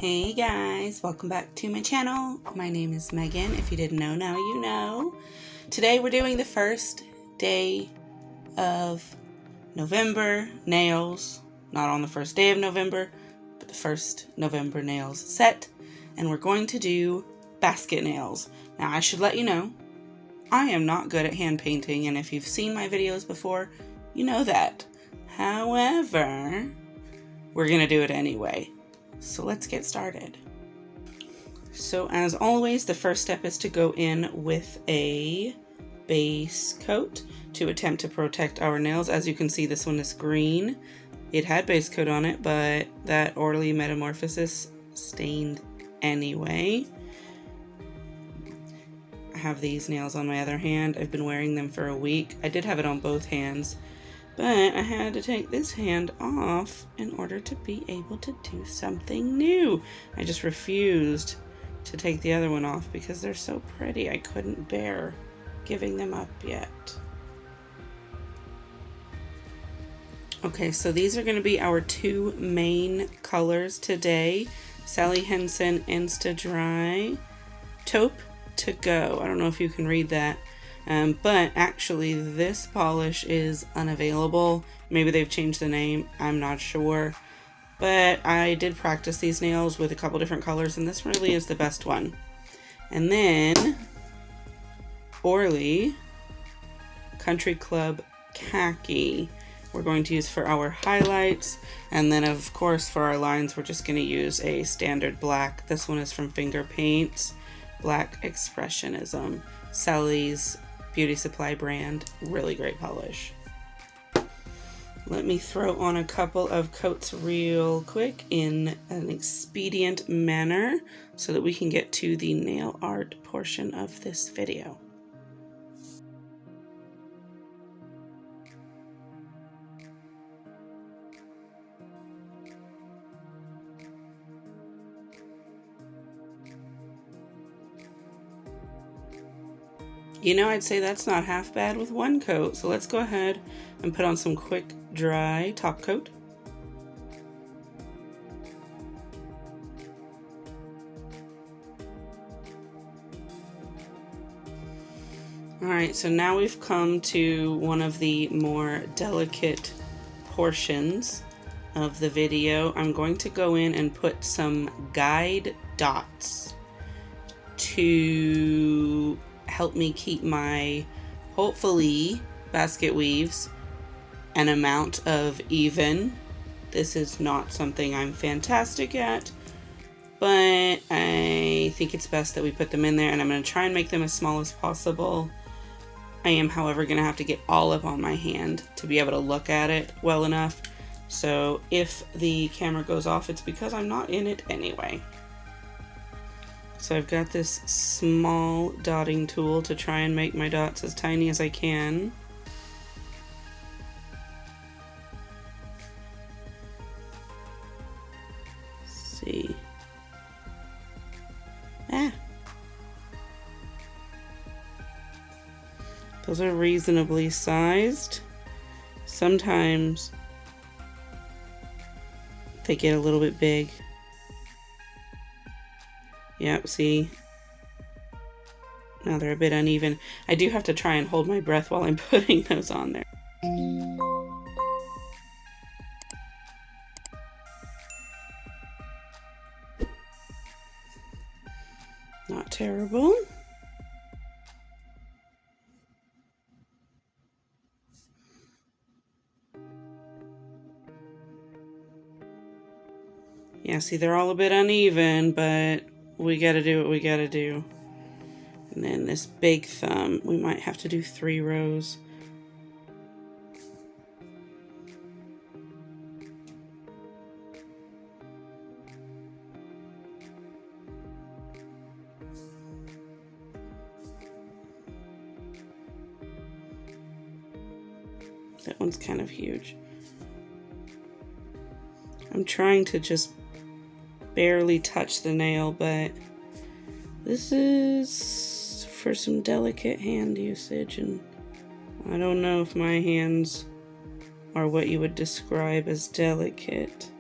Hey guys, welcome back to my channel. My name is Megan. If you didn't know, now you know. Today we're doing the first day of November nails. Not on the first day of November, but the first November nails set. And we're going to do basket nails. Now I should let you know, I am not good at hand painting, and if you've seen my videos before, you know that. However, we're gonna do it anyway. So let's get started. So as always, the first step is to go in with a base coat to attempt to protect our nails. As you can see, this one is green. It had base coat on it, but that Orly Metamorphosis stained anyway. I have these nails on my other hand. I've been wearing them for a week. I did have it on both hands, but I had to take this hand off in order to be able to do something new. I just refused to take the other one off because they're so pretty. I couldn't bear giving them up yet. Okay, so these are going to be our two main colors today. Sally Hansen Insta Dry, Taupe to Go. I don't know if you can read that. But actually this polish is Unavailable. Maybe they've changed the name, I'm not sure. But I did practice these nails with a couple different colors, and this really is the best one. And then Orly Country Club Khaki we're going to use for our highlights. And then of course for our lines we're just going to use a standard black. This one is from Finger Paints, Black Expressionism, Sally's beauty supply brand. Really great polish. Let me throw on a couple of coats real quick in an expedient manner so that we can get to the nail art portion of this video. You know, I'd say that's not half bad with one coat, so let's go ahead and put on some quick dry top coat. Alright, so now we've come to one of the more delicate portions of the video. I'm going to go in and put some guide dots to help me keep my, hopefully, basket weaves an amount of even. This is not something I'm fantastic at, but I think it's best that we put them in there, and I'm going to try and make them as small as possible. I am, however, going to have to get all up on my hand to be able to look at it well enough. So if the camera goes off, it's because I'm not in it anyway. So I've got this small dotting tool to try and make my dots as tiny as I can. Let's see. Those are reasonably sized. Sometimes they get a little bit big. Yep, see? Now they're a bit uneven. I do have to try and hold my breath while I'm putting those on there. Not terrible. Yeah, see, they're all a bit uneven, but we gotta do what we gotta do. And then this big thumb, we might have to do 3 rows. That one's kind of huge. I'm trying to just barely touch the nail, but this is for some delicate hand usage, and I don't know if my hands are what you would describe as delicate.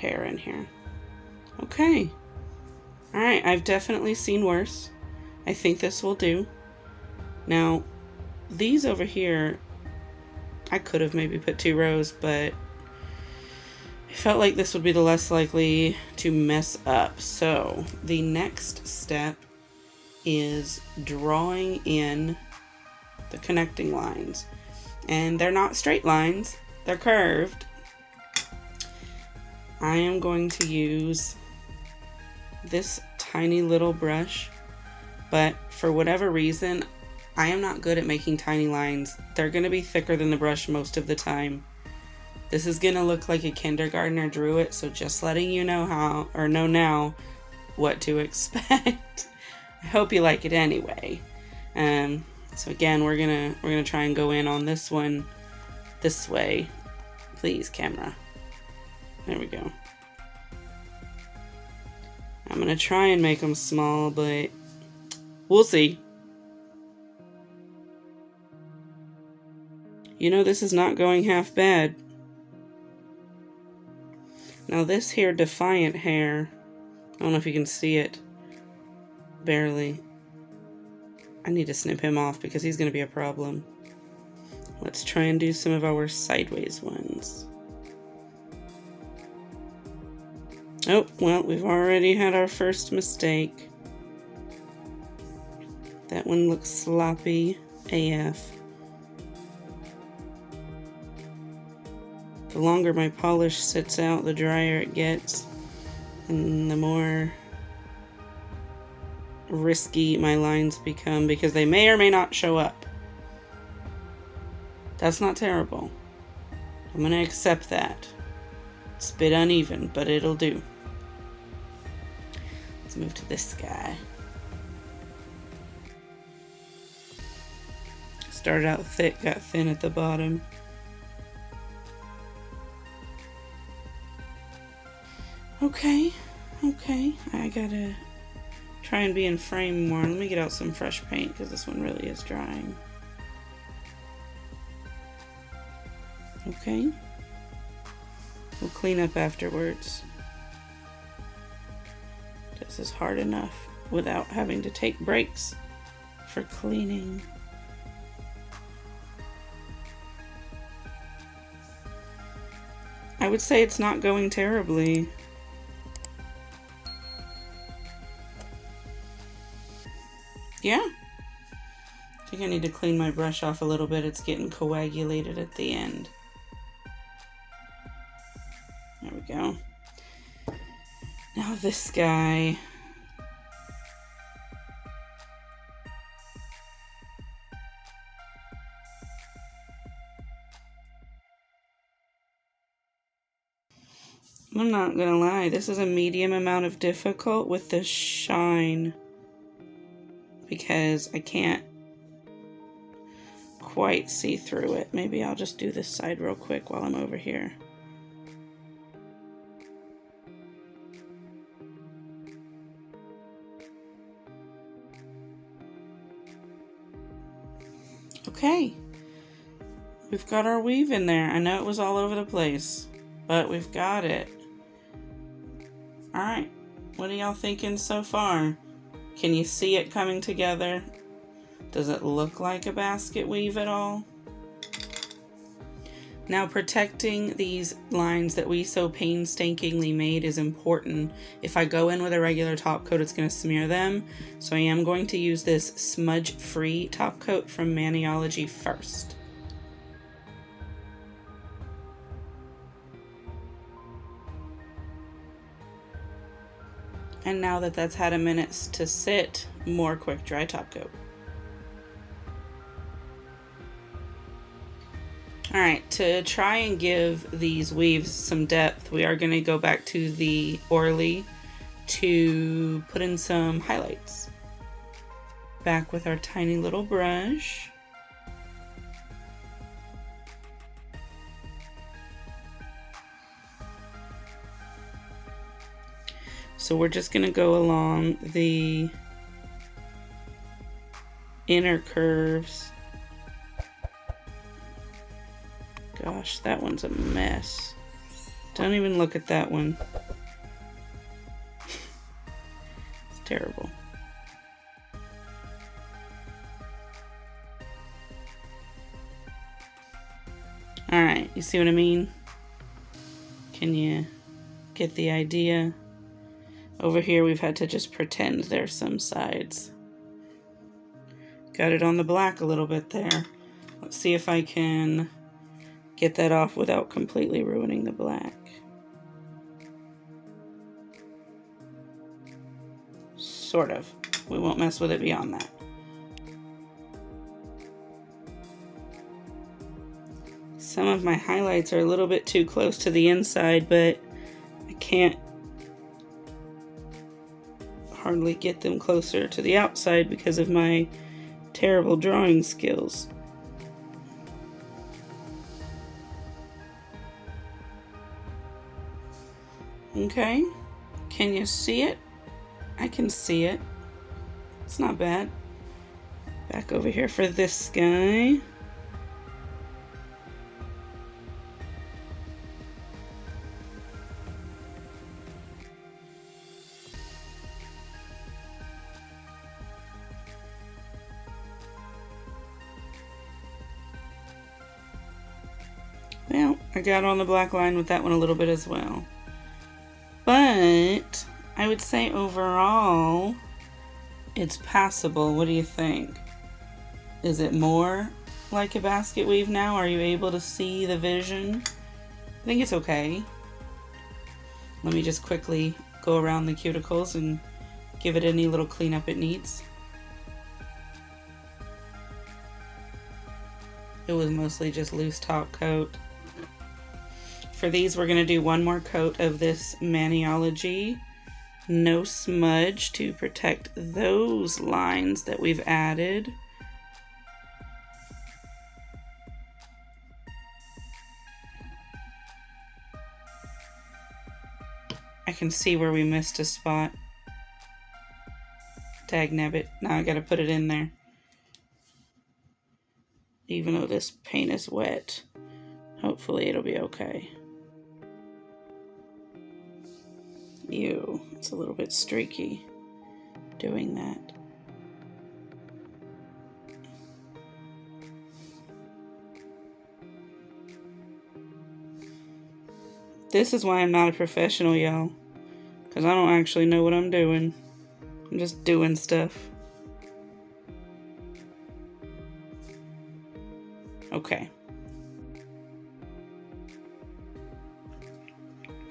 hair in here. Okay. Alright, I've definitely seen worse. I think this will do. Now, these over here, I could have maybe put 2 rows, but I felt like this would be the less likely to mess up. So the next step is drawing in the connecting lines. And they're not straight lines, they're curved. I am going to use this tiny little brush, but for whatever reason, I am not good at making tiny lines. They're going to be thicker than the brush most of the time. This is going to look like a kindergartner drew it, so just letting you know how, or know now what to expect. I hope you like it anyway. So again, we're gonna try and go in on this one this way. Please, camera. There we go. I'm gonna try and make them small, but we'll see. You know, this is not going half bad. Now this here Defiant hair, I don't know if you can see it, barely. I need to snip him off because he's gonna be a problem. Let's try and do some of our sideways ones. Oh, well, we've already had our first mistake. That one looks sloppy AF. The longer my polish sits out, the drier it gets, and the more risky my lines become because they may or may not show up. That's not terrible. I'm gonna accept that. It's a bit uneven, but it'll do. Let's move to this guy. Started out thick, got thin at the bottom. Okay, I gotta try and be in frame more. Let me get out some fresh paint because this one really is drying. Okay, we'll clean up afterwards. This is hard enough without having to take breaks for cleaning. I would say it's not going terribly. Yeah. I think I need to clean my brush off a little bit. It's getting coagulated at the end. There we go. Now this guy. I'm not gonna lie, this is a medium amount of difficult with the shine because I can't quite see through it. Maybe I'll just do this side real quick while I'm over here. Okay, we've got our weave in there. I know it was all over the place, but we've got it. Alright, what are y'all thinking so far? Can you see it coming together? Does it look like a basket weave at all? Now, protecting these lines that we so painstakingly made is important. If I go in with a regular top coat, it's going to smear them. So I am going to use this smudge-free top coat from Maniology first. And now that that's had a minute to sit, more quick dry top coat. Alright, to try and give these weaves some depth, we are going to go back to the Orly to put in some highlights. Back with our tiny little brush. So we're just going to go along the inner curves. Gosh, that one's a mess. Don't even look at that one. It's terrible. Alright, you see what I mean? Can you get the idea? Over here we've had to just pretend there's some sides. Got it on the black a little bit there. Let's see if I can get that off without completely ruining the black. Sort of. We won't mess with it beyond that. Some of my highlights are a little bit too close to the inside, but I can't hardly get them closer to the outside because of my terrible drawing skills. Okay, can you see it? I can see it. It's not bad. Back over here for this guy. Well, I got on the black line with that one a little bit as well. But I would say overall, it's passable. What do you think? Is it more like a basket weave now? Are you able to see the vision? I think it's okay. Let me just quickly go around the cuticles and give it any little cleanup it needs. It was mostly just loose top coat. For these, we're going to do one more coat of this Maniology No Smudge to protect those lines that we've added. I can see where we missed a spot. Dagnabbit. Now I got to put it in there. Even though this paint is wet, hopefully it'll be okay. Ew, it's a little bit streaky doing that. This is why I'm not a professional, y'all. Because I don't actually know what I'm doing. I'm just doing stuff. Okay.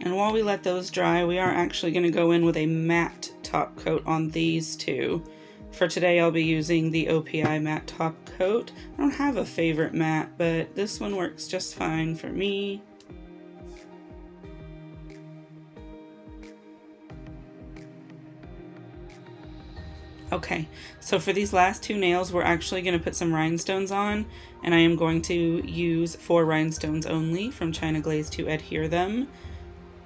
And while we let those dry, we are actually going to go in with a matte top coat on these two. For today, I'll be using the OPI matte top coat. I don't have a favorite matte, but this one works just fine for me. Okay, so for these last two nails, we're actually going to put some rhinestones on, and I am going to use 4 rhinestones only from China Glaze to adhere them.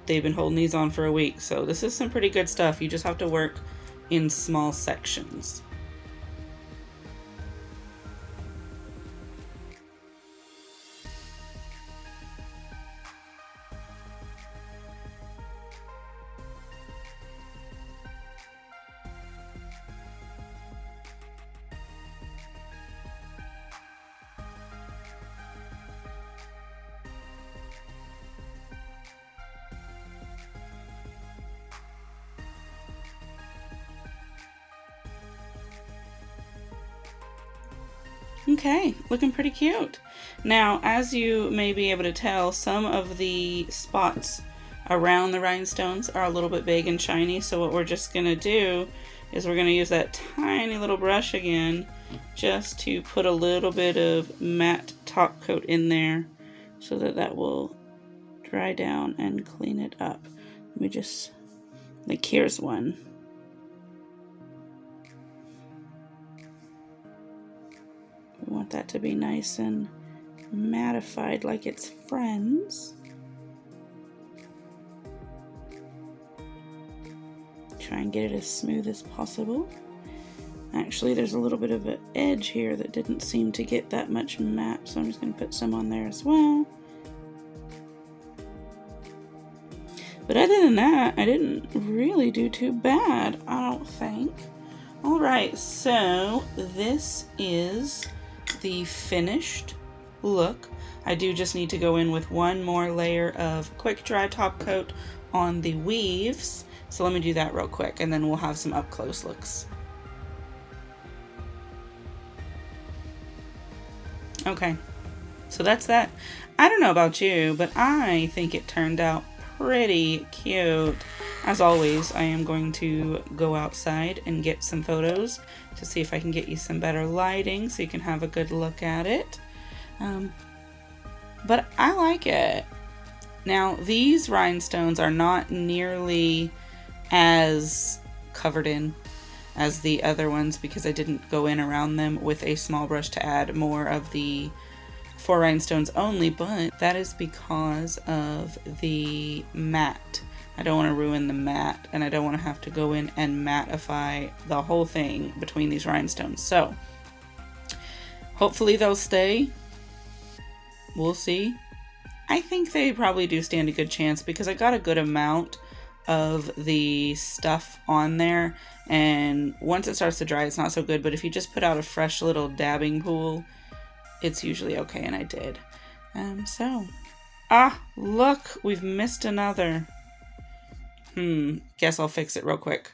They've been holding these on for a week, so this is some pretty good stuff. You just have to work in small sections. Okay, looking pretty cute. Now, as you may be able to tell, some of the spots around the rhinestones are a little bit big and shiny, so what we're just going to do is we're going to use that tiny little brush again just to put a little bit of matte top coat in there so that that will dry down and clean it up. Let me just, like, here's one. We want that to be nice and mattified like its friends. Try and get it as smooth as possible. Actually, there's a little bit of an edge here that didn't seem to get that much matte, so I'm just going to put some on there as well. But other than that, I didn't really do too bad, I don't think. Alright, so this is the finished look. I do just need to go in with one more layer of quick dry top coat on the weaves. So let me do that real quick and then we'll have some up close looks. Okay, so that's that. I don't know about you, but I think it turned out pretty cute. As always, I am going to go outside and get some photos to see if I can get you some better lighting so you can have a good look at it. But I like it. Now, these rhinestones are not nearly as covered in as the other ones because I didn't go in around them with a small brush to add more of the 4 rhinestones only, but that is because of the mat. I don't want to ruin the mat, and I don't want to have to go in and mattify the whole thing between these rhinestones. So hopefully they'll stay. We'll see. I think they probably do stand a good chance because I got a good amount of the stuff on there, and once it starts to dry it's not so good, but if you just put out a fresh little dabbing pool it's usually okay, and I did. Look, we've missed another. Guess I'll fix it real quick.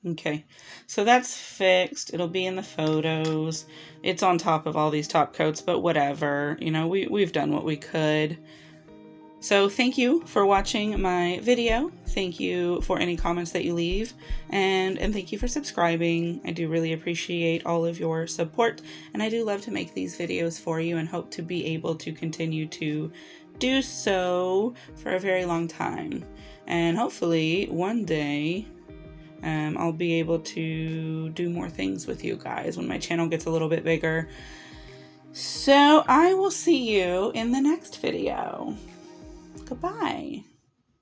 Okay, so that's fixed. It'll be in the photos. It's on top of all these top coats, but whatever, you know, we've done what we could. So thank you for watching my video. Thank you for any comments that you leave, and thank you for subscribing. I do really appreciate all of your support, and I do love to make these videos for you and hope to be able to continue to do so for a very long time. And hopefully one day I'll be able to do more things with you guys when my channel gets a little bit bigger. So I will see you in the next video. Goodbye.